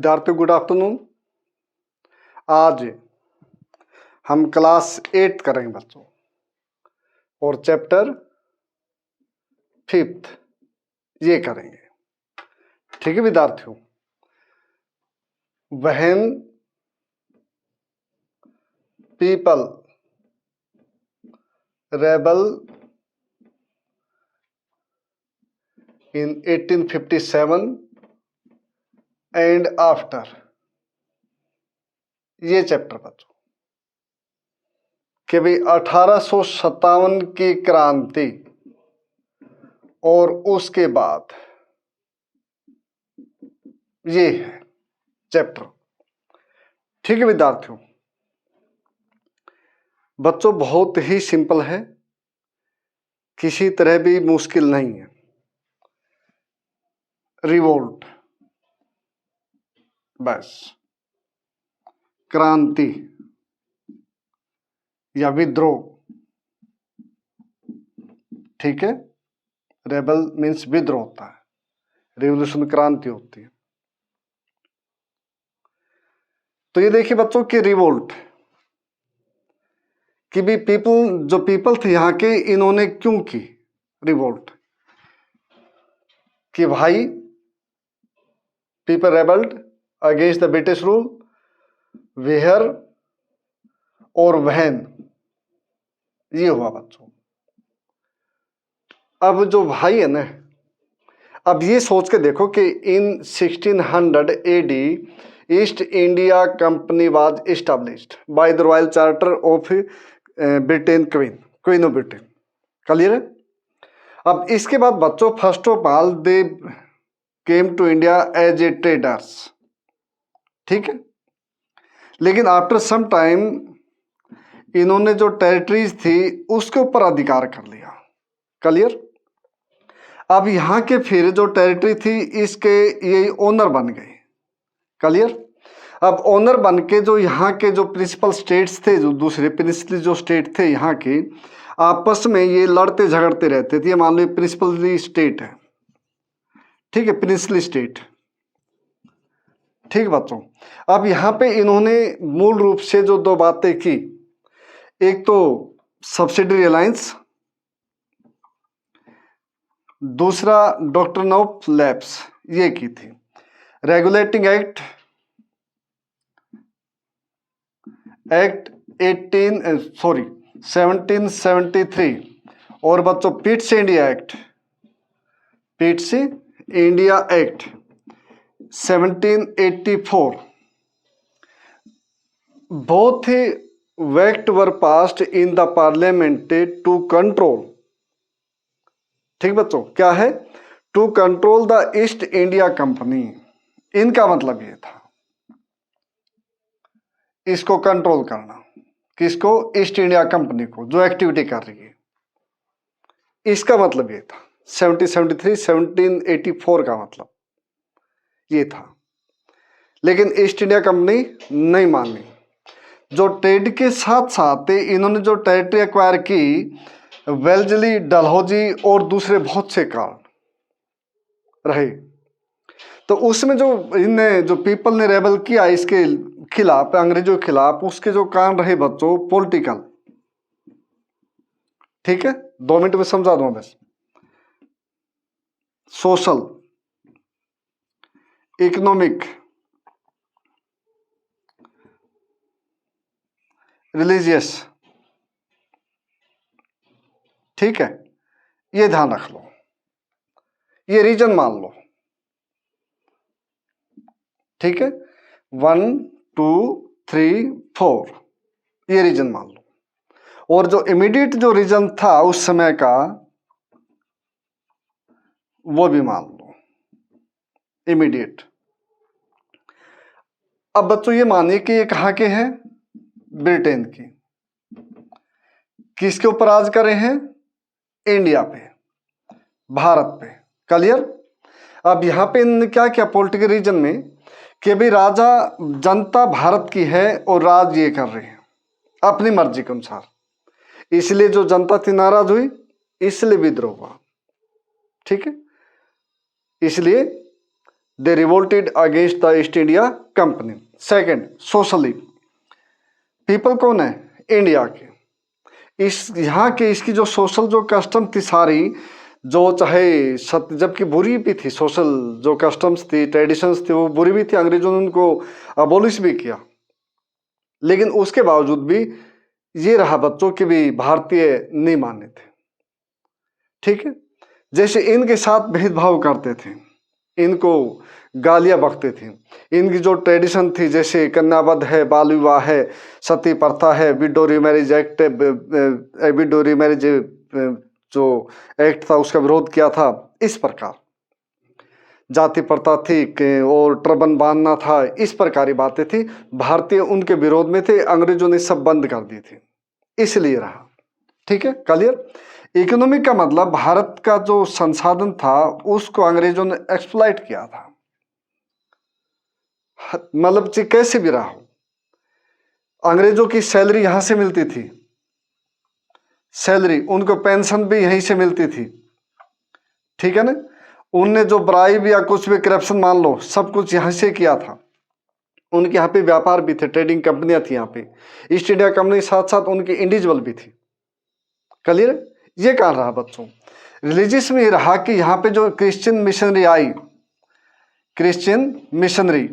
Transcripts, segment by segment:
विद्यार्थियों good afternoon. आज हम क्लास 8 करेंगे बच्चों और चैप्टर 5 ये करेंगे। ठीक है विद्यार्थियों, when people rebel in 1857 and after, ये चैप्टर बच्चों कि भाई 1857 की क्रांति और उसके बाद ये है चैप्टर। ठीक है विद्यार्थियों, बच्चों बहुत ही सिंपल है, किसी तरह भी मुश्किल नहीं है। रिवोल्ट, बस क्रांति या विद्रोह। ठीक है, रेबल मीन्स विद्रोह होता है, रिवोल्यूशन क्रांति होती है। तो ये देखिए बच्चों कि रिवोल्ट कि भी जो पीपल थे यहाँ के, इन्होंने क्यों की रिवोल्ट कि भाई people rebelled against the British rule, where और व्हेन, ये हुआ बच्चों। अब जो भाई है ना, अब ये सोच के देखो कि in 1600 AD East India Company was established by the royal charter of Britain, queen of Britain. Clear है? अब इसके बाद बच्चों first of all they came to India as a traders. ठीक है, लेकिन आफ्टर सम टाइम इन्होंने जो टेरिटरीज थी उसके ऊपर अधिकार कर लिया। क्लियर? अब यहाँ के फिर जो टेरिटरी थी इसके ये ओनर बन गए। क्लियर? अब ओनर बन के जो यहाँ के जो प्रिंसिपल स्टेट्स थे, जो दूसरे प्रिंसिपल जो स्टेट थे यहाँ के, आपस में ये लड़ते झगड़ते रहते थे। मान लो प्रिंसिपल स्टेट है, ठीक है, प्रिंसिपल स्टेट। ठीक बच्चों, अब यहाँ पे इन्होंने मूल रूप से जो दो बातें की, एक तो सब्सिडरी अलायंस, दूसरा डॉक्ट्रिन ऑफ लैप्स, ये की थी। रेगुलेटिंग एक्ट 1773 और बच्चों Pitt's India act 1784, both act were passed in the parliament to control. ठीक बच्चों, क्या है? To control the East India Company. इनका मतलब ये था इसको कंट्रोल करना। किसको? ईस्ट इंडिया कंपनी को, जो एक्टिविटी कर रही है। इसका मतलब ये था 1784 का मतलब ये था। लेकिन ईस्ट इंडिया कंपनी नहीं मानी। जो ट्रेड के साथ साथ इन्होंने जो टेरिटरी एक्वायर की, वेल्जली, डलहौजी और दूसरे बहुत से कारण रहे, तो उसमें जो इनने जो पीपल ने रेबल किया इसके खिलाफ, अंग्रेजों के खिलाफ, उसके जो कारण रहे बच्चों पॉलिटिकल। ठीक है, 2 मिनट में समझा दूंगा बस। Social, economic, religious. ठीक है, ये ध्यान रख लो, ये रीजन मान लो। ठीक है, 1 2 3 4 ये रीजन मान लो। और जो इमीडिएट जो रीजन था उस समय का, वो भी मान लो इमीडिएट। अब बच्चों ये मानिए कि ये कहाँ के हैं? ब्रिटेन की। किसके ऊपर राज कर रहे हैं? इंडिया पे, भारत पे। क्लियर? अब यहाँ पे इन्होंने क्या किया पॉलिटिकल रीजन में कि भाई राजा, जनता भारत की है और राज ये कर रहे हैं अपनी मर्जी के अनुसार। इसलिए जो जनता थी नाराज हुई, इसलिए विद्रोह हुआ। ठीक है, इसलिए they revolted against the East India Company. Second, socially, people कौन है? इंडिया के। इस यहाँ के इसकी जो सोशल जो कस्टम थी सारी, जो चाहे सत्य, जबकि बुरी भी थी, सोशल जो कस्टम्स थी, ट्रेडिशंस थी, वो बुरी भी थी, अंग्रेजों ने उनको अबोलिश भी किया, लेकिन उसके बावजूद भी ये रहा बच्चों के भी भारतीय नहीं माने थे। ठीक है, जैसे इनके साथ भेदभाव करते थे, इनको गालियां बकते थे, इनकी जो ट्रेडिशन थी जैसे कन्यावध है, बाल विवाह है, सती प्रथा है, window remarriage act, window remarriage जो एक्ट था उसका विरोध किया था, इस प्रकार जाति प्रथा थी और ट्रबन बांधना था, इस प्रकार की बातें थी। भारतीय उनके विरोध में थे, अंग्रेजों ने सब बंद कर दी थी, इसलिए रहा। ठीक है, क्लियर। इकोनॉमिक का मतलब भारत का जो संसाधन था उसको अंग्रेजों ने एक्सप्लॉइट किया था, मतलब कैसे भी रहा हो। अंग्रेजों की सैलरी यहां से मिलती थी, सैलरी, उनको पेंशन भी यहीं से मिलती थी। ठीक है ना, उनने जो ब्राइब या कुछ भी करप्शन मान लो, सब कुछ यहां से किया था। उनके यहाँ पे व्यापार भी थे, ट्रेडिंग कंपनियां थी यहाँ पे, ईस्ट इंडिया कंपनी साथ साथ उनकी इंडिविजुअल भी थी। क्लियर। ये कहा रहा बच्चों, रिलीजियस में रहा कि यहाँ पे जो क्रिश्चियन मिशनरी आई, क्रिश्चियन मिशनरी,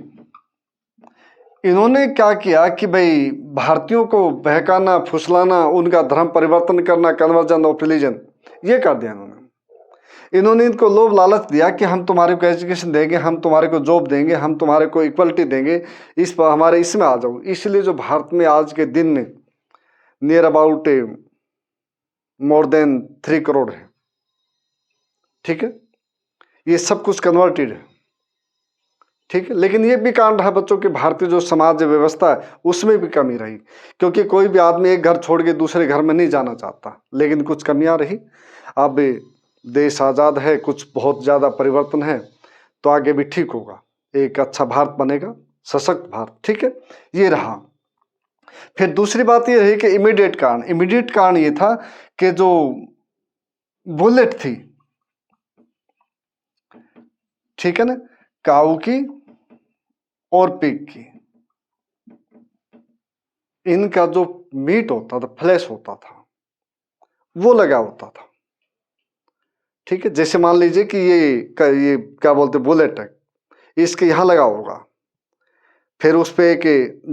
इन्होंने क्या किया कि भाई भारतीयों को बहकाना, फुसलाना, उनका धर्म परिवर्तन करना, कन्वर्जन ऑफ रिलीजन, ये कर दिया इन्होंने इनको लोभ लालच दिया कि हम तुम्हारे को एजुकेशन देंगे, हम तुम्हारे को जॉब देंगे, हम तुम्हारे को इक्वलिटी देंगे, इस पर हमारे इसमें आ जाओ। इसलिए जो भारत में आज के दिन में near about more than 3 crore है। ठीक है, ये सब कुछ कन्वर्टेड है। ठीक है, लेकिन ये भी कारण रहा बच्चों के भारतीय जो समाज व्यवस्था है उसमें भी कमी रही, क्योंकि कोई भी आदमी एक घर छोड़ के दूसरे घर में नहीं जाना चाहता, लेकिन कुछ कमियां रही। अब देश आज़ाद है, कुछ बहुत ज़्यादा परिवर्तन है, तो आगे भी ठीक होगा, एक अच्छा भारत बनेगा, सशक्त भारत। ठीक है, ये रहा। फिर दूसरी बात ये रही कि इमीडिएट कारण ये था कि जो बुलेट थी, ठीक है ना, काऊ की और पिग की, इनका जो मीट होता था, फ्लैश होता था, वो लगा होता था। ठीक है, जैसे मान लीजिए कि ये क्या बोलते बुलेट है, इसके यहाँ लगा होगा, फिर उस पर एक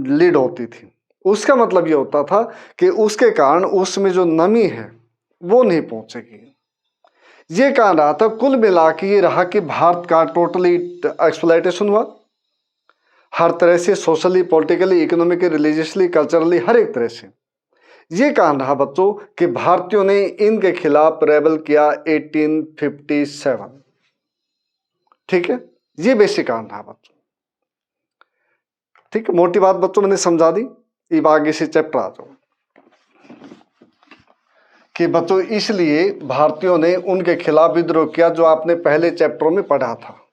लीड होती थी, उसका मतलब ये होता था कि उसके कारण उसमें जो नमी है वो नहीं पहुंचेगी। ये कारण रहा था, कुल मिला के ये रहा कि भारत का टोटली एक्सप्लॉयटेशन हुआ, हर तरह से, socially, politically, economically, religiously, culturally, हर एक तरह से। ये कारण रहा बच्चों कि भारतीयों ने इनके खिलाफ रेबल किया 1857। ठीक है, ये बेसिक कारण रहा बच्चों। ठीक है, मोटी बात बच्चों मैंने समझा दी, अब आगे से चैप्टर आ जाओ कि बच्चों इसलिए भारतीयों ने उनके खिलाफ विद्रोह किया, जो आपने पहले चैप्टरों में पढ़ा था।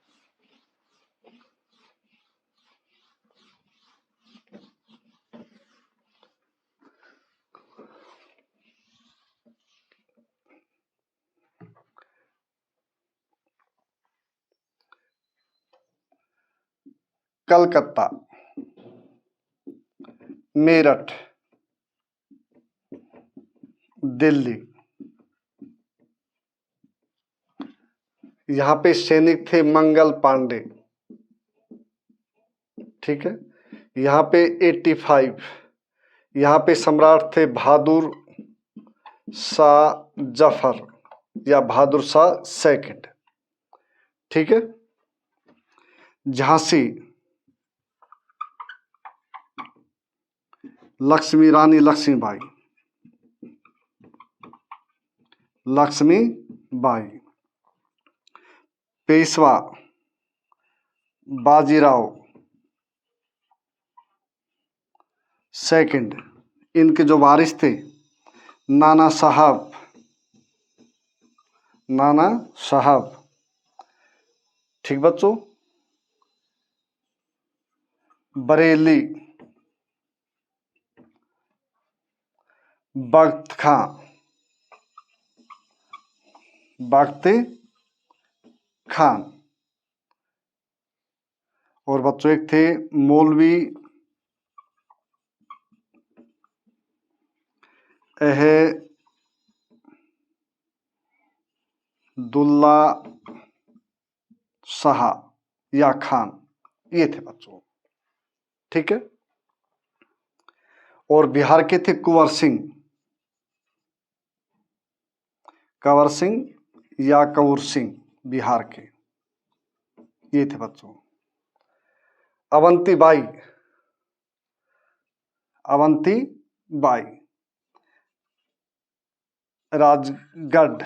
कलकत्ता, मेरठ, दिल्ली, यहां पे सैनिक थे मंगल पांडे। ठीक है, यहां पे 85, यहां पे सम्राट थे बहादुर शाह जफर या बहादुर शाह सेकंड। ठीक है, झांसी, लक्ष्मी रानी लक्ष्मीबाई, लक्ष्मीबाई, पेशवा बाजीराव सेकंड, इनके जो वारिस थे नाना साहब, नाना साहब। ठीक बच्चों, बरेली, बख्त खां, बख्त खान, और बच्चों एक थे मौलवी अहदुल्ला शाह या खान, ये थे बच्चों। ठीक है। और बिहार के थे कुंवर सिंह या कौर सिंह, बिहार के, ये थे बच्चों। अवंती बाई राजगढ़,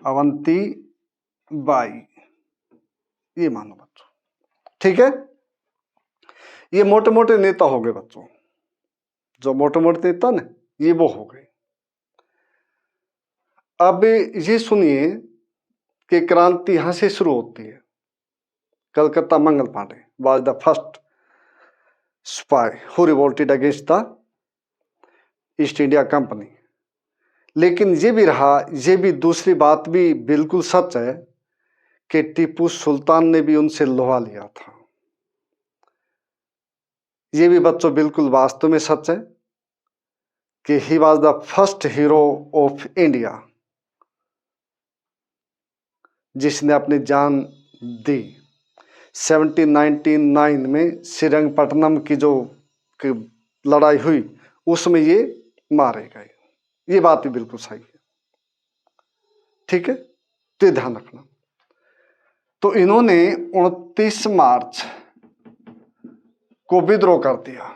अवंती बाई, ये मानो बच्चों। ठीक है। ये मोटे मोटे नेता हो गए बच्चों, जो मोटे मोटे नेता ना, ये वो हो गए। अब ये सुनिए कि क्रांति यहां से शुरू होती है। Calcutta Mangal Pandey was the first spy who revolted against the East India Company. लेकिन ये भी रहा, ये भी दूसरी बात भी बिल्कुल सच है कि टीपू सुल्तान ने भी उनसे लोहा लिया था। ये भी बच्चों बिल्कुल वास्तव में सच है कि he was the first hero of India, जिसने अपनी जान दी 1799 में श्रीरंगपट्टनम की जो लड़ाई हुई उसमें ये मारे गए। ये बात भी बिल्कुल सही है। ठीक है, तो ये ध्यान रखना। तो इन्होंने 29 मार्च को विद्रोह कर दिया।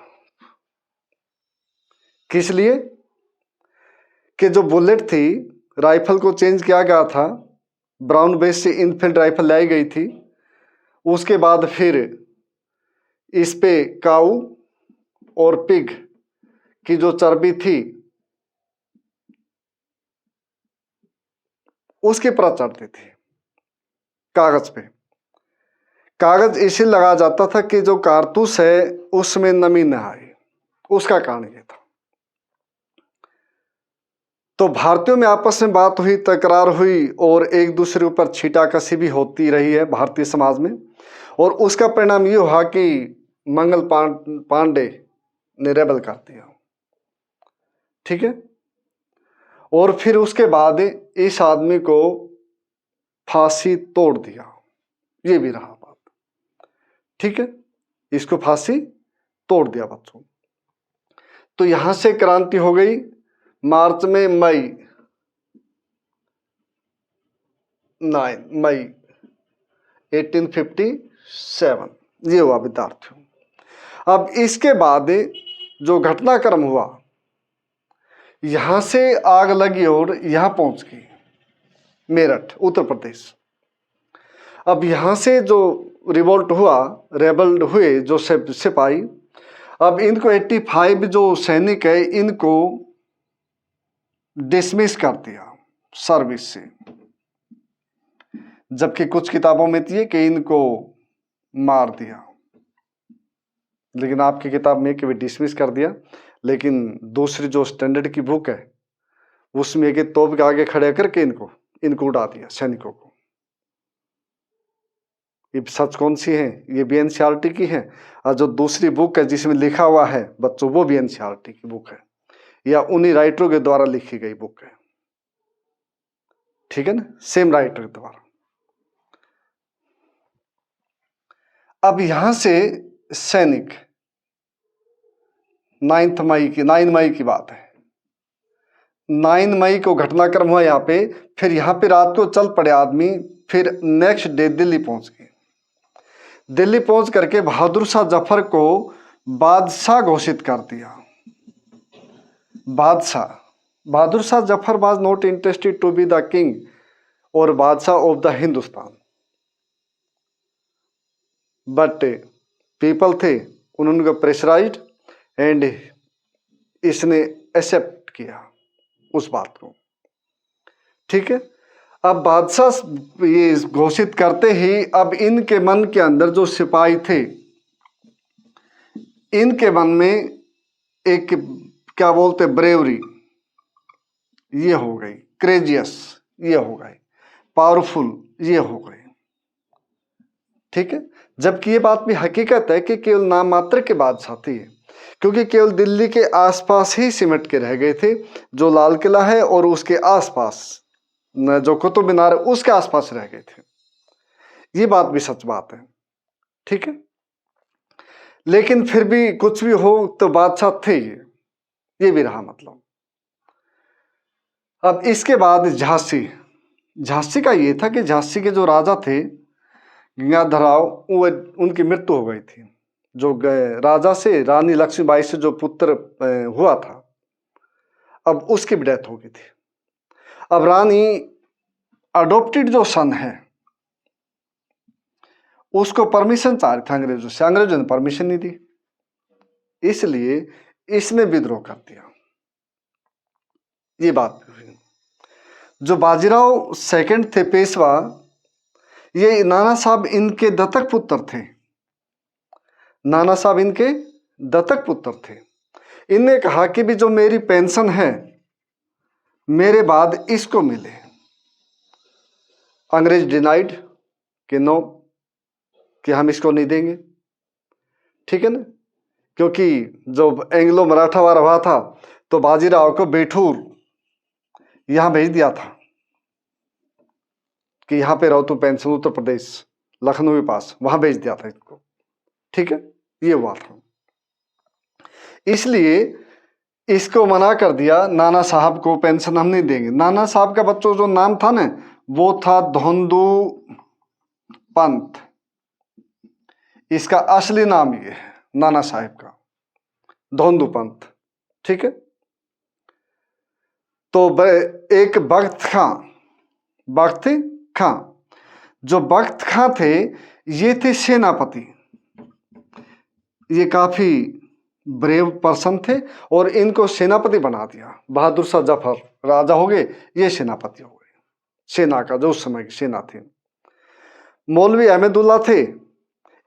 किस लिए? कि जो बुलेट थी, राइफल को चेंज किया गया था, ब्राउन बेस से इनफील्ड राइफल लाई गई थी। उसके बाद फिर इस पे काऊ और पिग की जो चर्बी थी उसके परत चढ़ती थी कागज पे। कागज इसे लगाया जाता था कि जो कारतूस है उसमें नमी न आए, उसका कारण ये था। तो भारतीयों में आपस में बात हुई, तकरार हुई और एक दूसरे ऊपर छीटाकशी भी होती रही है भारतीय समाज में। और उसका परिणाम ये हुआ कि मंगल पांडे ने रेबल कर दिया। ठीक है। और फिर उसके बाद इस आदमी को फांसी तोड़ दिया, ये भी रहा बात। ठीक है, इसको फांसी तोड़ दिया बच्चों। तो यहां से क्रांति हो गई मार्च में, मई 1857, ये हुआ विद्यार्थियों। अब इसके बाद जो घटनाक्रम हुआ, यहां से आग लगी और यहां पहुंच गई मेरठ, उत्तर प्रदेश। अब यहां से जो रिवोल्ट हुआ, रेबल्ड हुए जो सिपाही, अब इनको 85 जो सैनिक है इनको डिसमिस कर दिया सर्विस से। जबकि कुछ किताबों में थी कि इनको मार दिया, लेकिन आपकी किताब में कि डिसमिस कर दिया। लेकिन दूसरी जो स्टैंडर्ड की बुक है उसमें कि तोप के आगे खड़े करके इनको उड़ा दिया सैनिकों को। ये सच कौन सी है? ये भी एनसीईआरटी की है। और जो दूसरी बुक है जिसमें लिखा हुआ है बच्चों, वो भी एनसीईआरटी की बुक है, या उन्हीं राइटरों के द्वारा लिखी गई बुक है। ठीक है ना, सेम राइटर के द्वारा। अब यहां से सैनिक 9 मई की बात है, 9 मई को घटनाक्रम हुआ यहाँ पे। फिर यहाँ पे रात को चल पड़े आदमी, फिर नेक्स्ट डे दिल्ली पहुंच गए। दिल्ली पहुंच करके बहादुर शाह जफर को बादशाह घोषित कर दिया। Bahadur Shah Zafar was not interested to be the king और badshah of the Hindustan, but people थे, उन्होंने प्रेशराइज्ड एंड इसने एक्सेप्ट किया उस बात को। ठीक है। अब बादशाह ये घोषित करते ही अब इनके मन के अंदर जो सिपाही थे, इनके मन में एक क्या बोलते ब्रेवरी ये हो गई, क्रेजियस ये हो गए। पावरफुल ये हो गए। ठीक है, जबकि ये बात भी हकीकत है कि केवल नाम मात्र के बादशाह थे, क्योंकि केवल दिल्ली के आसपास ही सिमट के रह गए थे। जो लाल किला है और उसके आसपास जो कुतुब मीनार है उसके आसपास रह गए थे। ये बात भी सच बात है। ठीक है, लेकिन फिर भी कुछ भी हो तो बादशाह थे ये भी रहा मतलब। अब इसके बाद झांसी, झांसी का ये था कि झांसी के जो राजा थे गंगाधर राव, वो उनकी मृत्यु हो गई थी। जो राजा से रानी लक्ष्मीबाई से जो पुत्र हुआ था, अब उसकी भी डेथ हो गई थी। अब रानी अडोप्टेड जो सन है उसको परमिशन चाह रहे थे अंग्रेजों से, अंग्रेजों ने परमिशन नहीं दी, इसलिए इसने विद्रोह कर दिया। ये बात हुई। जो बाजीराव सेकंड थे पेशवा, ये नाना साहब इनके दत्तक पुत्र थे। नाना साहब इनके दत्तक पुत्र थे। इनने कहा कि भी जो मेरी पेंशन है मेरे बाद इसको मिले। अंग्रेज डिनाइड कि नो, कि हम इसको नहीं देंगे। ठीक है ना, क्योंकि जो एंग्लो मराठा वार हुआ था तो बाजीराव को बेठूर यहां भेज दिया था कि यहां पे रहो तो पेंशन, उत्तर प्रदेश लखनऊ के पास, वहां भेज दिया था इसको। ठीक है, ये हुआ था, इसलिए इसको मना कर दिया। नाना साहब को पेंशन हम नहीं देंगे। नाना साहब का बच्चों जो नाम था ना वो था धोंदू पंत। इसका असली नाम ये है नाना साहब का, धोंदू पंत। ठीक है, तो एक बख्त खां, बख्त खां, जो बख्त खां थे ये थे सेनापति। ये काफी ब्रेव पर्सन थे और इनको सेनापति बना दिया। बहादुर शाह जफर राजा हो गए, ये सेनापति हो गए, सेना का जो उस समय की सेना थी। मौलवी अहमदुल्ला थे,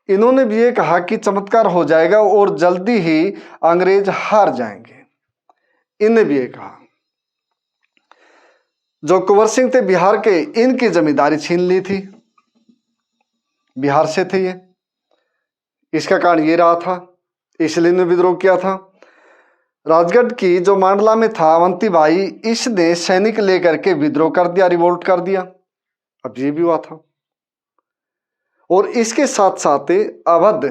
इन्होंने भी ये कहा कि चमत्कार हो जाएगा और जल्दी ही अंग्रेज हार जाएंगे। इन्हें भी ये कहा। जो कुंवर सिंह थे बिहार के, इनकी जमींदारी छीन ली थी, बिहार से थे ये। इसका कारण ये रहा था, इसलिए इन्होंने विद्रोह किया था। राजगढ़ की जो मांडला में था अवंती भाई, इसने सैनिक लेकर के विद्रोह कर दिया, रिवोल्ट कर दिया। अब ये भी हुआ था। और इसके साथ साथ अवध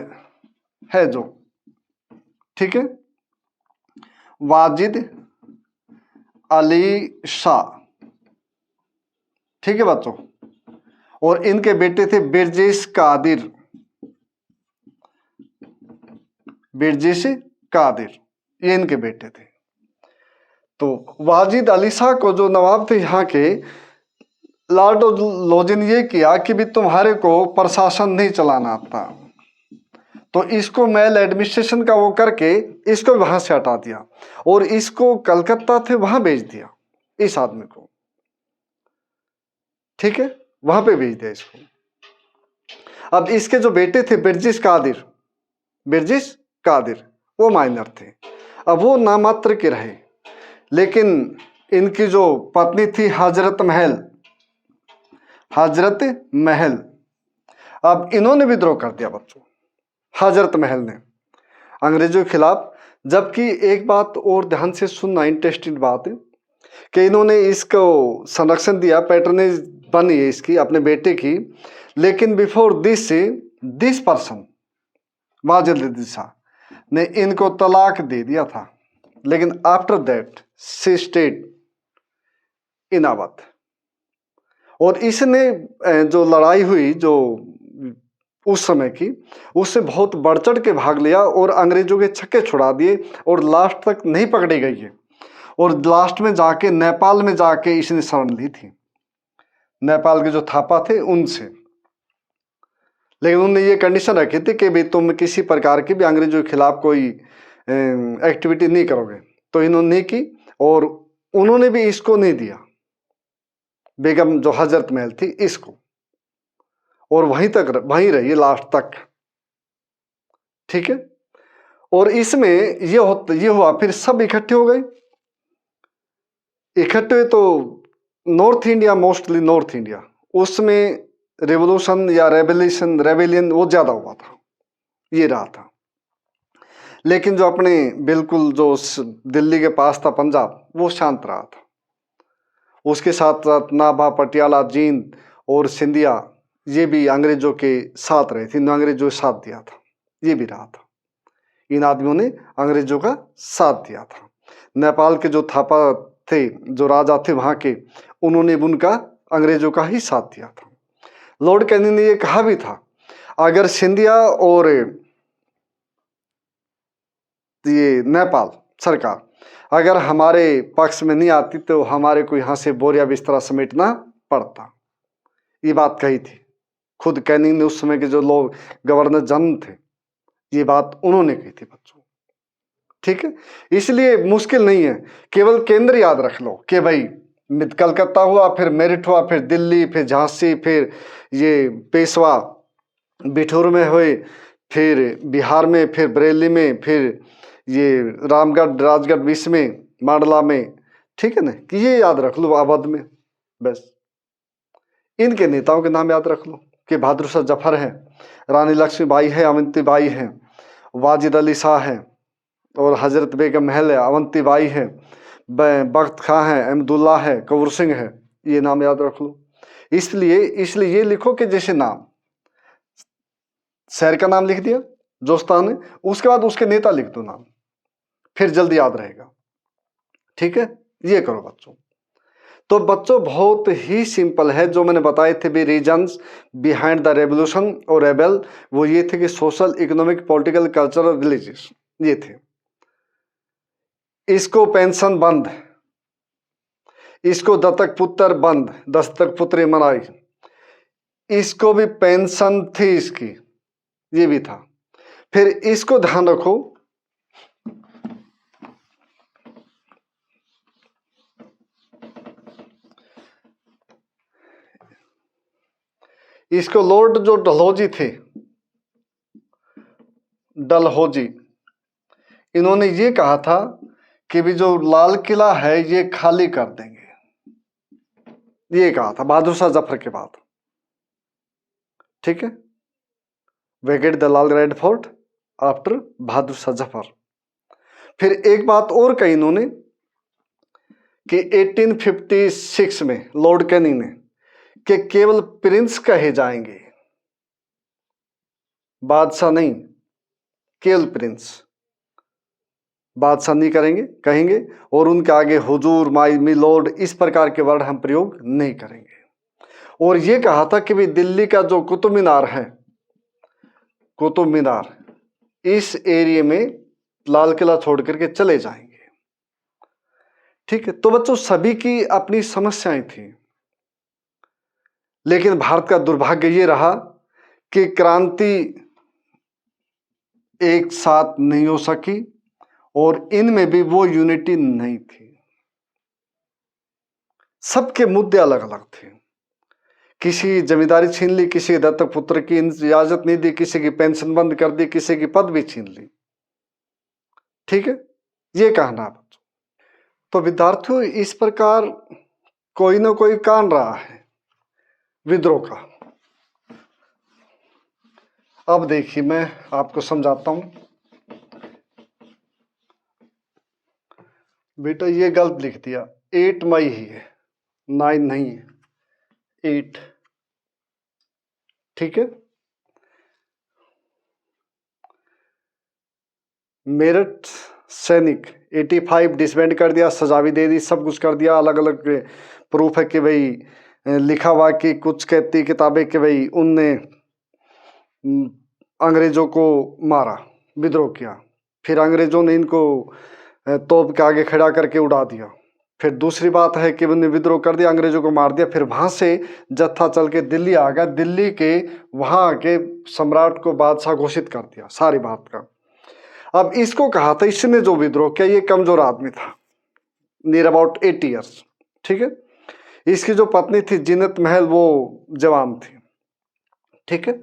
है जो, ठीक है, वाजिद अली शाह, ठीक है बच्चों, और इनके बेटे थे बिरजेश कादिर, बिरजेश कादिर, ये इनके बेटे थे। तो वाजिद अली शाह को जो नवाब थे यहाँ के, लॉर्ड लोजे ने ये किया कि भी तुम्हारे को प्रशासन नहीं चलाना आता, तो इसको मेल एडमिनिस्ट्रेशन का वो करके इसको वहां से हटा दिया और इसको कलकत्ता थे वहां भेज दिया, इस आदमी को। ठीक है, वहां पे भेज दिया इसको। अब इसके जो बेटे थे बिरजिश कादिर, बिरजिश कादिर, वो माइनर थे। अब वो नामात्र के रहे, लेकिन इनकी जो पत्नी थी हजरत महल, हजरत महल, अब इन्होंने विद्रोह कर दिया बच्चों, हजरत महल ने अंग्रेजों के खिलाफ। जबकि एक बात और ध्यान से सुनना, इंटरेस्टिंग बात है कि इन्होंने इसको संरक्षण दिया, पैटर्नेज बनी है इसकी अपने बेटे की, लेकिन before this person Wajid Ali Shah ने इनको तलाक दे दिया था। लेकिन after that she stayed in Awadh. और इसने जो लड़ाई हुई जो उस समय की, उससे बहुत बढ़ चढ़ के भाग लिया और अंग्रेजों के छक्के छुड़ा दिए और लास्ट तक नहीं पकड़ी गई है। और लास्ट में जाके नेपाल में जाके इसने शरण ली थी, नेपाल के जो थापा थे उनसे। लेकिन उन्होंने ये कंडीशन रखी थी कि भाई तुम किसी प्रकार की भी अंग्रेजों के खिलाफ कोई एक्टिविटी नहीं करोगे, तो इन्होंने नहीं की और उन्होंने भी इसको नहीं दिया, बेगम जो हजरत महल थी इसको, और वहीं रही लास्ट तक। ठीक है, और इसमें ये हुआ, फिर सब इकट्ठे हो गए। इकट्ठे तो north India, mostly north India, उसमें रेवोल्यूशन या रेबेलियन वो ज़्यादा हुआ था, ये रहा था। लेकिन जो अपने बिल्कुल जो दिल्ली के पास था पंजाब, वो शांत रहा था। उसके साथ साथ नाभा, पटियाला, जींद और सिंधिया, ये भी अंग्रेजों के साथ रहे थे, अंग्रेजों के साथ दिया था, ये भी रहा था। इन आदमियों ने अंग्रेजों का साथ दिया था। नेपाल के जो थापा थे, जो राजा थे वहाँ के, उन्होंने उनका अंग्रेजों का ही साथ दिया था। लॉर्ड कैनिंग ने ये कहा भी था, अगर सिंधिया और ये नेपाल सरकार अगर हमारे पक्ष में नहीं आती तो हमारे को यहाँ से बोरिया बिस्तरा समेटना पड़ता। ये बात कही थी खुद कैनिंग ने, उस समय के जो लोग गवर्नर जनरल थे, ये बात उन्होंने कही थी बच्चों। ठीक है, इसलिए मुश्किल नहीं है, केवल केंद्र याद रख लो कि भाई कलकत्ता हुआ, फिर मेरठ हुआ, फिर दिल्ली, फिर झांसी, फिर ये पेशवा बिठूर में हुए, फिर बिहार में, फिर बरेली में, फिर ये रामगढ़, राजगढ़, बीस में, मांडला में। ठीक है ना, कि ये याद रख लो, अवध में, बस इनके नेताओं के नाम याद रख लो कि बहादुर शाह जफर है, रानी लक्ष्मीबाई है, अवंतीबाई है, वाजिद अली शाह है, और हजरत बेगम महल है, अवंतीबाई है, बख्त खां है, अहमदुल्ला है, कपूर सिंह है, ये नाम याद रख लो। इसलिए ये लिखो कि जैसे नाम, शहर का नाम लिख दिया जो स्थान है, उसके बाद उसके नेता लिख दो नाम, फिर जल्दी याद रहेगा। ठीक है, ये करो बच्चों। तो बच्चों बहुत ही सिंपल है, जो मैंने बताए थे भी रीजन्स बिहाइंड द रेवोल्यूशन और रेबेल, वो ये थे कि social, economic, political, cultural, religious, ये थे। इसको पेंशन बंद, इसको दत्तक पुत्र बंद, दस्तक पुत्री मनाई, इसको भी पेंशन थी इसकी, ये भी था। फिर इसको ध्यान रखो, इसको लॉर्ड जो डलहौजी थे, डलहौजी, इन्होंने ये कहा था कि भी जो लाल किला है ये खाली कर देंगे, ये कहा था बहादुर शाह जफर के बाद। ठीक है, vacate the lal red fort after Bahadur Shah Zafar. फिर एक बात और कही इन्होंने कि 1856 में लॉर्ड कैनिंग ने कि केवल प्रिंस कहे जाएंगे, बादशाह नहीं, केवल प्रिंस, बादशाह नहीं कहेंगे, और उनके आगे हुजूर, माई मिलोड, इस प्रकार के वर्ड हम प्रयोग नहीं करेंगे। और ये कहा था कि भी दिल्ली का जो कुतुब मीनार है, कुतुब मीनार, इस एरिया में लाल किला छोड़ करके चले जाएंगे। ठीक है, तो बच्चों सभी की अपनी समस्याएं थी, लेकिन भारत का दुर्भाग्य ये रहा कि क्रांति एक साथ नहीं हो सकी, और इनमें भी वो यूनिटी नहीं थी। सबके मुद्दे अलग अलग थे, किसी जमींदारी छीन ली, किसी के दत्तक पुत्र की इजाजत नहीं दी, किसी की पेंशन बंद कर दी, किसी की पद भी छीन ली। ठीक है, ये कहना है बच्चों। तो विद्यार्थियों, इस प्रकार कोई ना कोई कान रहा है विद्रोह का। अब देखिए मैं आपको समझाता हूं। बेटा ये गलत लिख दिया, 8 मई ही है, 9 नहीं है, 8। ठीक है, मेरठ सैनिक 85 डिसबैंड कर दिया, सजा भी दे दी, सब कुछ कर दिया। अलग अलग प्रूफ है कि भाई लिखा हुआ कि कुछ कहती किताबें कि भाई उनने अंग्रेजों को मारा, विद्रोह किया, फिर अंग्रेजों ने इनको तोप के आगे खड़ा करके उड़ा दिया। फिर दूसरी बात है कि उन्होंने विद्रोह कर दिया, अंग्रेजों को मार दिया, फिर वहां से जत्था चल के दिल्ली आ गया, दिल्ली के वहां के सम्राट को बादशाह घोषित कर दिया सारी बात का। अब इसको कहा था, इसने जो विद्रोह किया ये कमजोर आदमी था, नियर अबाउट 80 ईयर्स। ठीक है, इसकी जो पत्नी थी जिन्नत महल, वो जवान थी। ठीक है,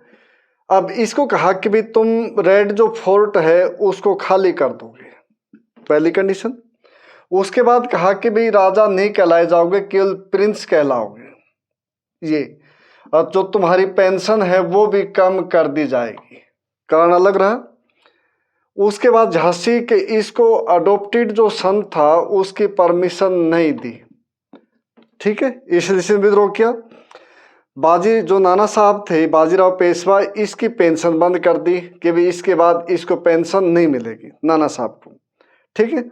अब इसको कहा कि भाई तुम रेड जो फोर्ट है उसको खाली कर दोगे, पहली कंडीशन। उसके बाद कहा कि भाई राजा नहीं कहलाए जाओगे, केवल प्रिंस कहलाओगे। ये और जो तुम्हारी पेंशन है वो भी कम कर दी जाएगी। कारण अलग रहा। उसके बाद झांसी के इसको अडोप्टेड जो सन था उसकी परमिशन नहीं दी, ठीक है, इसलिए विद्रोह किया। बाजी जो नाना साहब थे, बाजीराव पेशवा, इसकी पेंशन बंद कर दी कि भी इसके बाद इसको पेंशन नहीं मिलेगी नाना साहब को, ठीक है।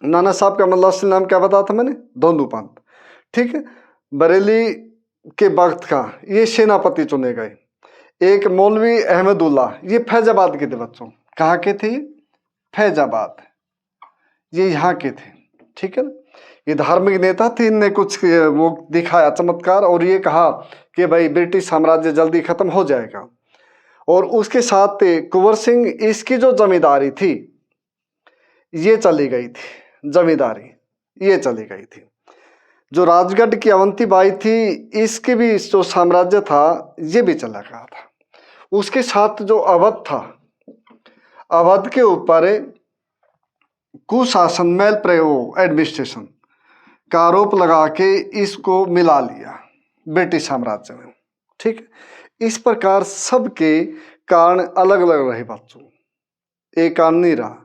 नाना साहब का मतलब असली नाम क्या बताया था मैंने? धोंदू पंत, ठीक है। बरेली के वक्त का ये सेनापति चुने गए। एक मौलवी अहमदुल्ला, ये फैजाबाद के थे बच्चों। कहाँ के थे? फैजाबाद, ये यहाँ के थे, ठीक है ना। ये धार्मिक नेता थे, इनने कुछ वो दिखाया चमत्कार और ये कहा कि भाई ब्रिटिश साम्राज्य जल्दी खत्म हो जाएगा। और उसके साथ कुंवर सिंह, इसकी जो जमींदारी थी ये चली गई थी, जमींदारी ये चली गई थी। जो राजगढ़ की अवंती बाई थी, इसके भी जो साम्राज्य था ये भी चला गया था। उसके साथ जो अवध था, अवध के ऊपर कुशासन, मेल प्रयोग, एडमिनिस्ट्रेशन का आरोप लगा के इसको मिला लिया ब्रिटिश साम्राज्य में, ठीक। इस प्रकार सबके कारण अलग अलग रहे बच्चों, एक कारण नहीं रहा।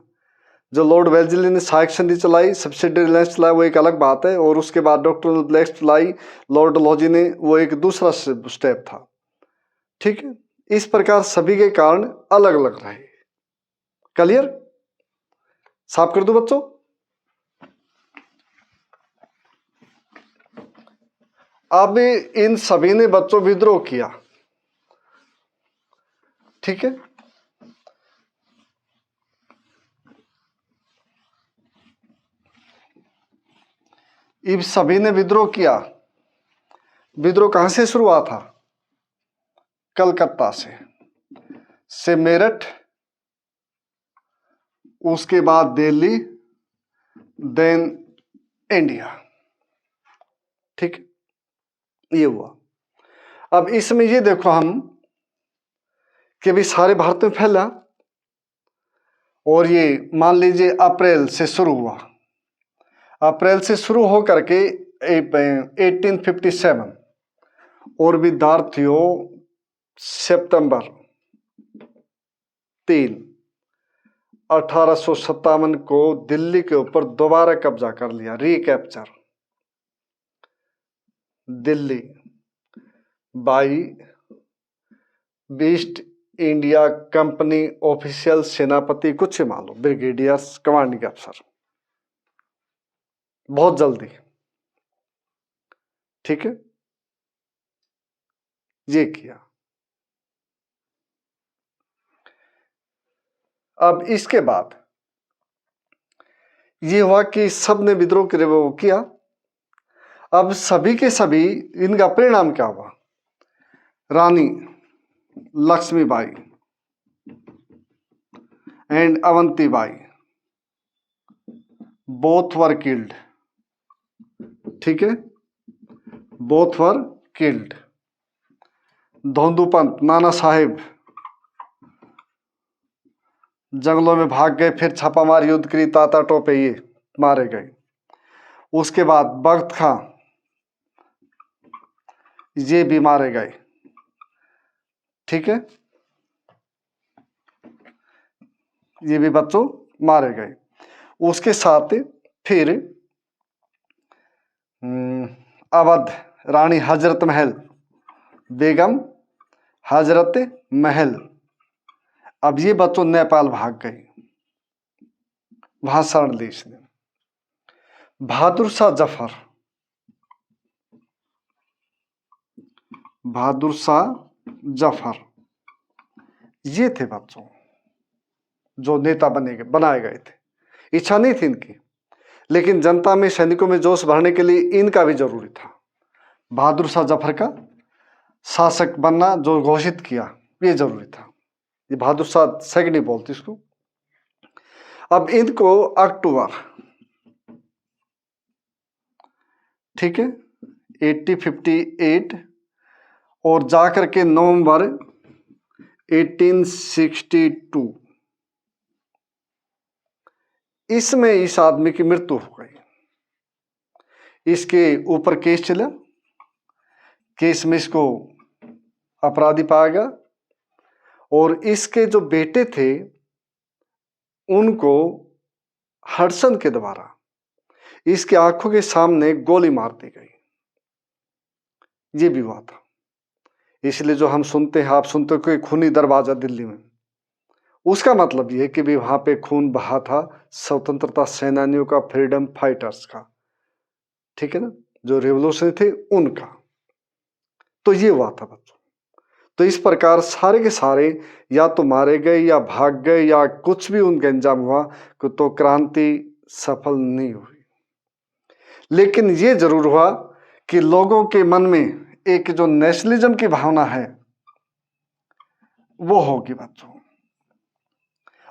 जो लॉर्ड वेल्लेसली ने सहायक संधि चलाई, सब्सिडरी अलायंस चलाया, वो एक अलग बात है। और उसके बाद डॉक्टर ब्लैक चलाई लॉर्ड डलहौजी ने, वो एक दूसरा स्टेप था, ठीक है। इस प्रकार सभी के कारण अलग अलग रहे। क्लियर? साफ कर दो बच्चों। अब इन सभी ने बच्चों विद्रोह किया, ठीक है। इन सभी ने विद्रोह किया। विद्रोह कहां से शुरू हुआ था? कलकत्ता से मेरठ, उसके बाद दिल्ली, देन इंडिया, ठीक, ये हुआ। अब इसमें ये देखो हम कि भी सारे भारत में फैला, और ये मान लीजिए अप्रैल से शुरू हुआ। अप्रैल से शुरू हो करके 1857 और विद्यार्थियों सितंबर 3 1857 को दिल्ली के ऊपर दोबारा कब्जा कर लिया, recapture Delhi by east India company official सेनापति, कुछ ही मालूम, ब्रिगेडियर्स, कमांडिंग अफसर, बहुत जल्दी, ठीक है, ये किया। अब इसके बाद ये हुआ कि सब ने विद्रोह के वो किया। अब सभी के सभी इनका परिणाम क्या हुआ? Rani Lakshmibai and Avantibai both were killed, ठीक है, both were killed. Dhondu Pant, Nana Sahib जंगलों में भाग गए, फिर छापामार युद्ध करी, ताता टोपे ये मारे गए। उसके बाद बख्त खां, ये भी मारे गए, ठीक है, ये भी बच्चों मारे गए। उसके साथ फिर अवध रानी हजरत महल, बेगम हजरत महल, अब ये बच्चों नेपाल भाग गए, वहां शरण ली इसने। बहादुर शाह जफर, बहादुर शाह जफर ये थे बच्चों जो नेता बनाए गए थे। इच्छा नहीं थी इनकी, लेकिन जनता में, सैनिकों में जोश भरने के लिए इनका भी जरूरी था। बहादुर शाह जफर का शासक बनना जो घोषित किया, ये जरूरी था। ये बहादुर शाह सेकंड ही बोलते इसको। अब इनको अक्टूबर, ठीक है, 1858 और जाकर के नवंबर 1862 इसमें इस आदमी की मृत्यु हो गई। इसके ऊपर केस चला। कि इसमें इसको अपराधी पाया गया और इसके जो बेटे थे उनको हडसन के द्वारा इसकी आंखों के सामने गोली मार दी गई। ये भी हुआ था। इसलिए जो हम सुनते हैं, आप सुनते हो कि खूनी दरवाजा दिल्ली में, उसका मतलब ये है कि भी वहां पे खून बहा था स्वतंत्रता सेनानियों का, फ्रीडम फाइटर्स का, ठीक है ना, जो रेवोल्यूशन थे उनका। तो ये हुआ था बच्चों। तो इस प्रकार सारे के सारे या तो मारे गए या भाग गए या कुछ भी उनका अंजाम हुआ, तो क्रांति सफल नहीं हुई। लेकिन ये जरूर हुआ कि लोगों के मन में एक जो नेशनलिज्म की भावना है वो होगी बच्चों।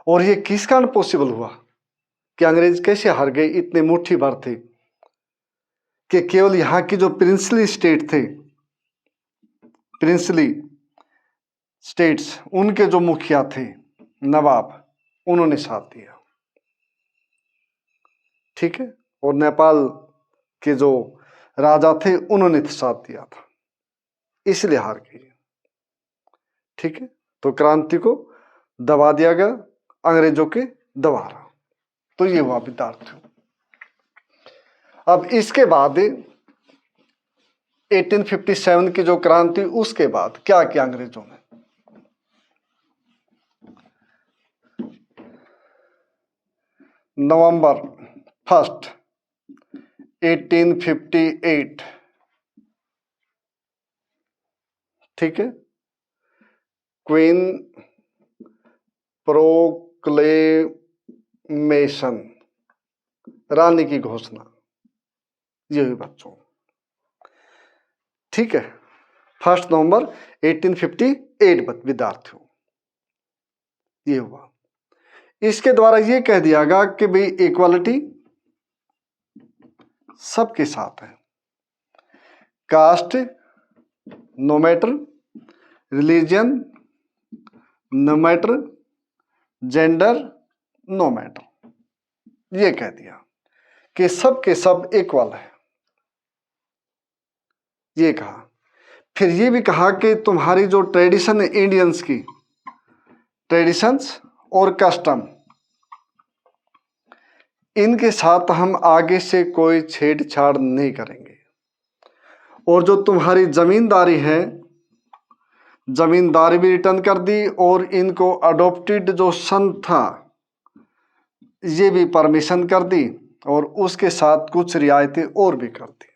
और ये किस कारण पॉसिबल हुआ कि अंग्रेज कैसे हार गए? इतने मुट्ठी भर थे कि केवल यहां की जो प्रिंसली स्टेट थे, प्रिंसली स्टेट्स, उनके जो मुखिया थे, नवाब, उन्होंने साथ दिया, ठीक है, और नेपाल के जो राजा थे उन्होंने साथ दिया था, इसलिए हार गई, ठीक है। तो क्रांति को दबा दिया गया अंग्रेजों के द्वारा। तो ये हुआ विद्यार्थियों। अब इसके बाद 1857 की जो क्रांति, उसके बाद क्या किया अंग्रेजों ने? नवंबर 1, 1858, ठीक है, क्वीन प्रोक्लेमेशन, रानी की घोषणा, ये हुई बच्चों, ठीक है। 1 नवंबर 1858 विद्यार्थियों, ये हुआ। इसके द्वारा ये कह दिया गया कि भाई इक्वालिटी सबके साथ है, caste no matter, religion no matter, gender no matter, ये कह दिया कि सब के सब इक्वल है, ये कहा। फिर ये भी कहा कि तुम्हारी जो ट्रेडिशन है, इंडियंस की ट्रेडिशंस और कस्टम, इनके साथ हम आगे से कोई छेड़छाड़ नहीं करेंगे। और जो तुम्हारी जमींदारी है, जमींदारी भी रिटर्न कर दी, और इनको अडॉप्टेड जो सन था ये भी परमिशन कर दी, और उसके साथ कुछ रियायतें और भी कर दी।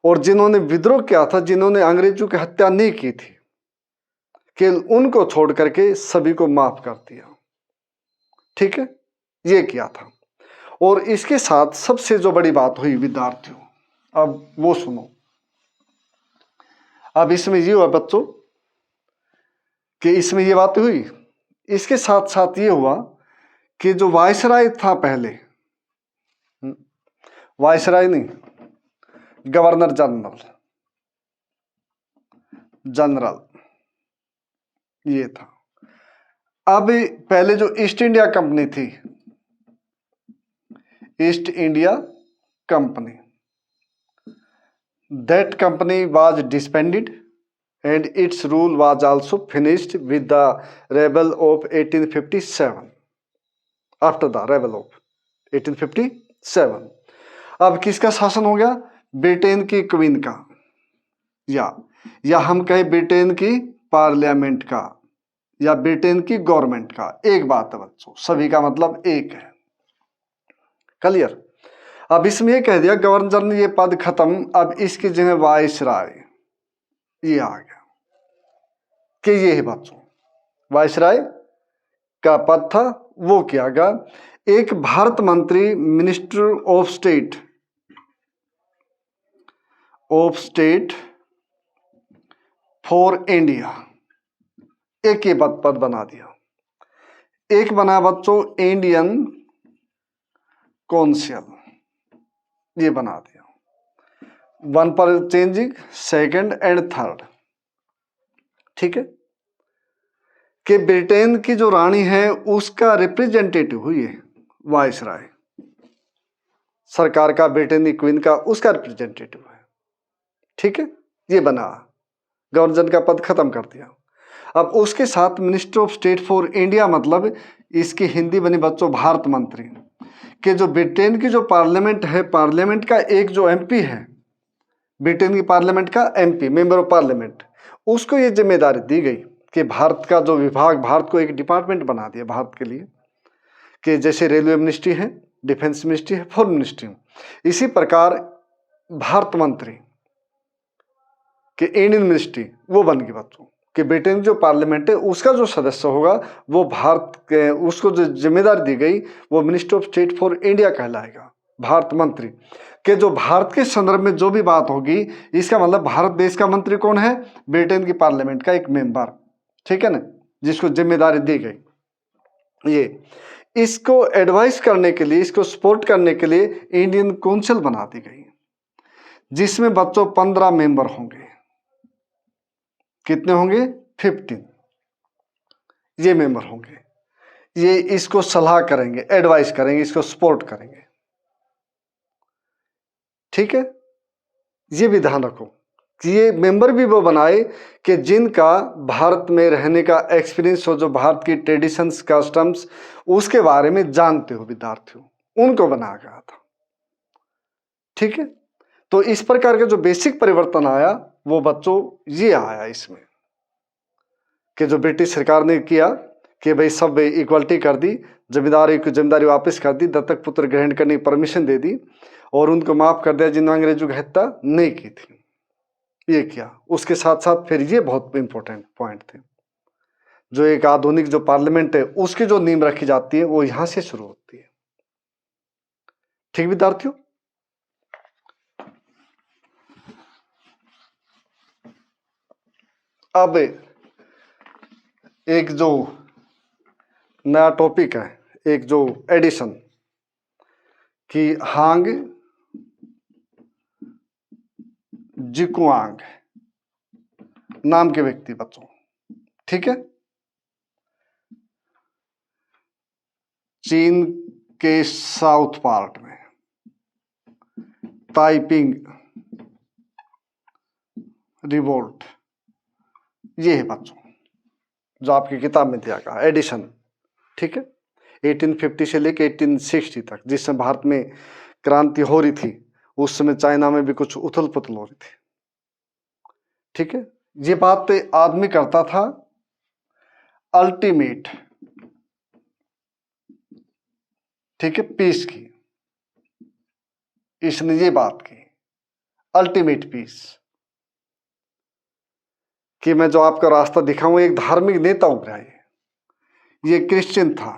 और जिन्होंने विद्रोह किया था, जिन्होंने अंग्रेजों की हत्या नहीं की थी, केवल उनको छोड़ करके सभी को माफ कर दिया, ठीक है, ये किया था। और इसके साथ सबसे जो बड़ी बात हुई विद्यार्थियों, अब वो सुनो। अब इसमें ये हुआ बच्चों कि इसमें ये बात हुई, इसके साथ साथ ये हुआ कि जो वायसराय था पहले, वायसराय नहीं, गवर्नर जनरल, जनरल ये था। अब पहले जो ईस्ट इंडिया कंपनी थी, east India company, that company was disbanded and its rule was also finished with the rebel of 1857, after the rebel of 1857। अब किसका शासन हो गया? ब्रिटेन की क्वीन का, या हम कहें ब्रिटेन की पार्लियामेंट का, या ब्रिटेन की गवर्नमेंट का। एक बात है बच्चों, सभी का मतलब एक है, क्लियर। अब इसमें यह कह दिया गवर्नर जनरल ये पद खत्म, अब इसकी जगह वायसराय ये आ गया कि ये है बच्चों, वायसराय का पद था वो किया गया। एक भारत मंत्री, minister of state for India, एक ये पद बना दिया। एक बना बच्चों इंडियन कौंसिल, ये बना दिया। 1 पर चेंजिंग, 2nd and 3rd, ठीक है, कि ब्रिटेन की जो रानी है उसका रिप्रेजेंटेटिव हुई है वायसराय, सरकार का, ब्रिटेन की क्वीन का उसका रिप्रेजेंटेटिव है, ठीक है, ये बना, गवर्नर का पद खत्म कर दिया। अब उसके साथ minister of state for India, मतलब इसकी हिंदी बनी बच्चों भारत मंत्री, कि जो ब्रिटेन की जो पार्लियामेंट है, पार्लियामेंट का एक जो एमपी है, ब्रिटेन की पार्लियामेंट का एमपी, मेंबर ऑफ पार्लियामेंट, उसको ये जिम्मेदारी दी गई कि भारत का जो विभाग, भारत को एक डिपार्टमेंट बना दिया भारत के लिए, कि जैसे रेलवे मिनिस्ट्री है, डिफेंस मिनिस्ट्री है, फॉरेन मिनिस्ट्री, इसी प्रकार भारत मंत्री कि इंडियन मिनिस्ट्री वो बन गई बच्चों, कि ब्रिटेन जो पार्लियामेंट है उसका जो सदस्य होगा वो भारत के, उसको जो जिम्मेदारी दी गई वो minister of state for India कहलाएगा, भारत मंत्री, कि जो भारत के संदर्भ में जो भी बात होगी, इसका मतलब भारत देश का मंत्री कौन है, ब्रिटेन की पार्लियामेंट का एक मेंबर, ठीक है ना, जिसको जिम्मेदारी दी गई। ये इसको एडवाइस करने के लिए, इसको सपोर्ट करने के लिए इंडियन काउंसिल बना दी गई, जिसमें बच्चों 15 मेंबर होंगे। कितने होंगे? 15 ये मेंबर होंगे। ये इसको सलाह करेंगे, एडवाइस करेंगे, इसको सपोर्ट करेंगे, ठीक है। ये भी ध्यान रखो कि ये मेंबर भी वो बनाए कि जिनका भारत में रहने का एक्सपीरियंस हो, जो भारत की ट्रेडिशंस, कस्टम्स उसके बारे में जानते हो विद्यार्थियों, उनको बनाया गया था, ठीक है। तो इस प्रकार का जो बेसिक परिवर्तन आया वो बच्चों ये आया इसमें, कि जो ब्रिटिश सरकार ने किया कि भाई सब इक्वलिटी कर दी, जमींदारी की जिम्मेदारी वापस कर दी, दत्तक पुत्र ग्रहण करने की परमिशन दे दी और उनको माफ कर दिया जिन्होंने अंग्रेजों की हत्या नहीं की थी, ये किया। उसके साथ साथ फिर ये बहुत इंपॉर्टेंट पॉइंट थे, जो एक आधुनिक जो पार्लियामेंट है उसकी जो नींव रखी जाती है वो यहां से शुरू होती है, ठीक विद्यार्थियों। अब एक जो नया टॉपिक है, एक जो एडिशन कि हांग जिकुआंग नाम के व्यक्ति बच्चों, ठीक है, चीन के साउथ पार्ट में ताइपिंग रिवोल्ट, ये है बच्चों जो आपकी किताब में दिया गया एडिशन, ठीक है, 1850 से लेके 1860 तक, जिस समय भारत में क्रांति हो रही थी उस समय चाइना में भी कुछ उथल पुथल हो रही थी, ठीक है। ये बात आदमी करता था अल्टीमेट, ठीक है, पीस की, इसने ये बात की अल्टीमेट पीस, कि मैं जो आपका रास्ता दिखाऊं, एक धार्मिक नेता उभरा है, ये क्रिश्चियन था,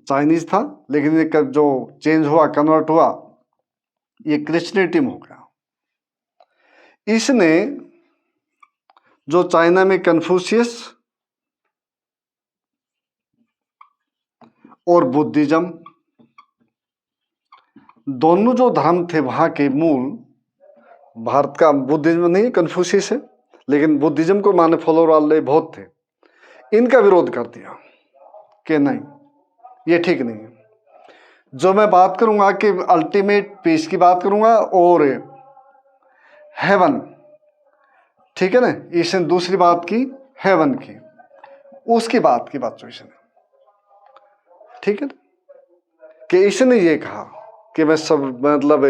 चाइनीज था, लेकिन ये जो चेंज हुआ, कन्वर्ट हुआ, ये क्रिश्चियनिटी में हो गया। इसने जो चाइना में कन्फ्यूशियस और बुद्धिज्म दोनों जो धर्म थे वहां के मूल, भारत का बुद्धिज्म नहीं, कन्फ्यूशियस है, लेकिन बुद्धिज्म को माने फॉलोअर वाले बहुत थे, इनका विरोध कर दिया कि नहीं ये ठीक नहीं है। जो मैं बात करूंगा कि अल्टीमेट पीस की बात करूंगा और हेवन, ठीक है ना, इसने दूसरी बात की हेवन की, उसकी बात की बच्चों इसने, ठीक है, कि इसने ये कहा कि मैं सब मतलब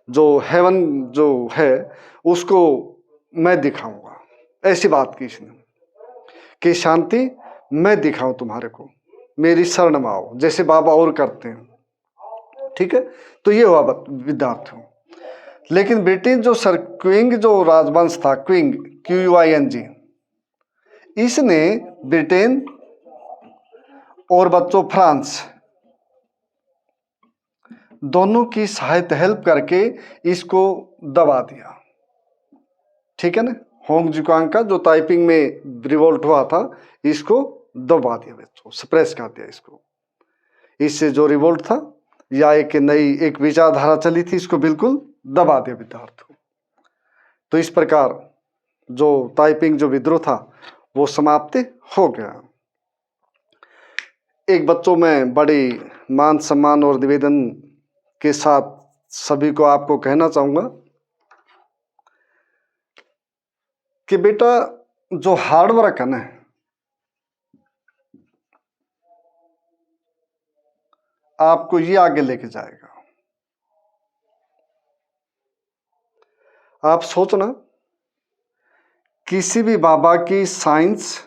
जो हेवन जो है उसको मैं दिखाऊंगा, ऐसी बात की इसने कि शांति मैं दिखाऊं तुम्हारे को, मेरी शरण में आओ, जैसे बाबा और करते हैं, ठीक है। तो ये हुआ विद्यार्थियों। लेकिन ब्रिटेन जो सर क्विंग जो राजवंश था, क्विंग QUING, इसने ब्रिटेन और बच्चों फ्रांस दोनों की सहायता हेल्प करके इसको दबा दिया, ठीक है ना। होंग जिकांग का जो ताइपिंग में रिवोल्ट हुआ था इसको दबा दिया बच्चों, सप्रेस कर दिया इसको, इससे जो रिवोल्ट था या एक नई एक विचारधारा चली थी इसको बिल्कुल दबा दिया विद्यार्थियों। तो इस प्रकार जो ताइपिंग जो विद्रोह था वो समाप्त हो गया। एक बच्चों में बड़ी मान सम्मान और निवेदन के साथ सभी को आपको कहना चाहूंगा कि बेटा जो हार्डवर्क है ना, आपको ये आगे लेके जाएगा। आप सोचना, किसी भी बाबा की साइंस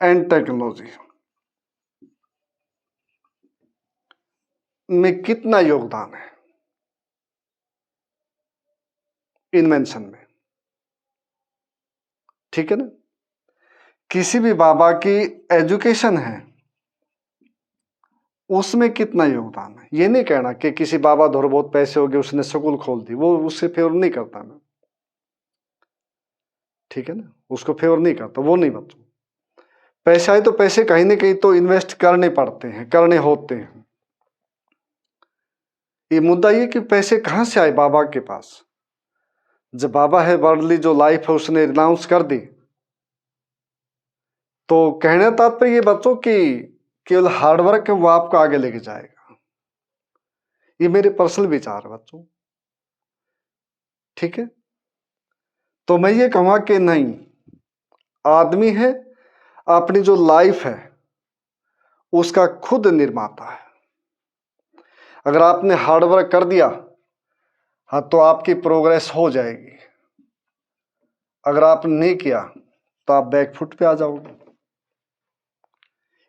एंड टेक्नोलॉजी में कितना योगदान है इन्वेंशन में, ठीक है ना। किसी भी बाबा की एजुकेशन है, उसमें कितना योगदान है। ये नहीं कहना कि किसी बाबा थोड़े बहुत पैसे हो गए उसने स्कूल खोल दी, वो उससे फेवर नहीं करता मैं, ठीक है ना, उसको फेवर नहीं करता, वो नहीं बच्चों। पैसा है तो पैसे कहीं ना कहीं तो इन्वेस्ट करने पड़ते हैं, करने होते हैं। ये मुद्दा ये कि पैसे कहां से आए बाबा के पास। जब बाबा है वर्ल्डली जो लाइफ है उसने रिनाउंस कर दी, तो कहने तात्पर्य ये बच्चों कि केवल हार्डवर्क है वो आपको आगे लेके जाएगा। ये मेरे पर्सनल विचार है बच्चों, ठीक है। तो मैं ये कहूंगा कि नहीं, आदमी है अपनी जो लाइफ है उसका खुद निर्माता है। अगर आपने हार्डवर्क कर दिया, हाँ, तो आपकी प्रोग्रेस हो जाएगी। अगर आपने नहीं किया तो आप बैकफुट पे आ जाओगे।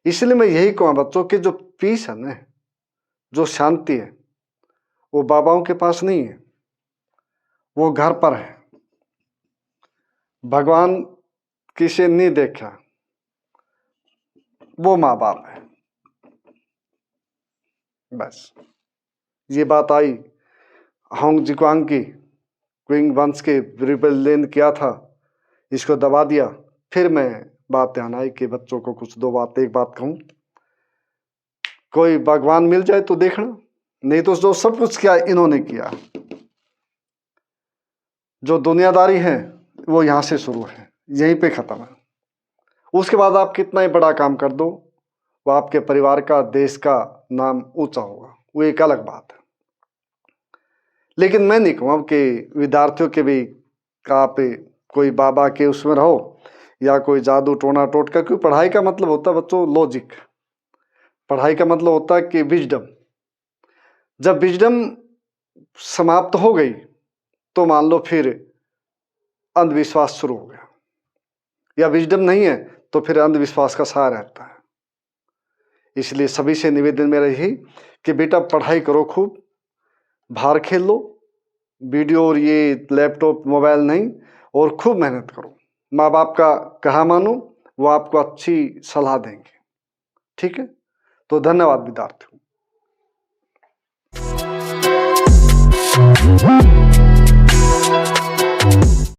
इसलिए मैं यही कहूँगा बच्चों कि जो पीस है ना, जो शांति है, वो बाबाओं के पास नहीं है, वो घर पर है। भगवान किसे नहीं देखा, वो माँ बाप है। बस ये बात आई। होंग जिक्वांग की क्विंग वंश के रिबेलियन किया था, इसको दबा दिया। फिर मैं बात ध्यान आई कि बच्चों को कुछ दो बात, एक बात कहूं, कोई भगवान मिल जाए तो देखना, नहीं तो जो सब कुछ किया इन्होंने किया। जो दुनियादारी है वो यहां से शुरू है, यहीं पे खत्म है। उसके बाद आप कितना ही बड़ा काम कर दो, वो आपके परिवार का, देश का नाम ऊंचा होगा, वो एक अलग बात है। लेकिन मैं नहीं कहूँ कि विद्यार्थियों के भी आप कोई बाबा के उसमें रहो या कोई जादू टोना टोटका, क्योंकि पढ़ाई का मतलब होता है बच्चों लॉजिक। पढ़ाई का मतलब होता है कि विजडम। जब विजडम समाप्त हो गई तो मान लो फिर अंधविश्वास शुरू हो गया, या विजडम नहीं है तो फिर अंधविश्वास का सहारा रहता है। इसलिए सभी से निवेदन मेरा यही कि बेटा पढ़ाई करो, खूब बाहर खेल लो, वीडियो और ये लैपटॉप मोबाइल नहीं, और खूब मेहनत करो। माँ बाप का कहा मानो, वो आपको अच्छी सलाह देंगे, ठीक है। तो धन्यवाद विद्यार्थियों।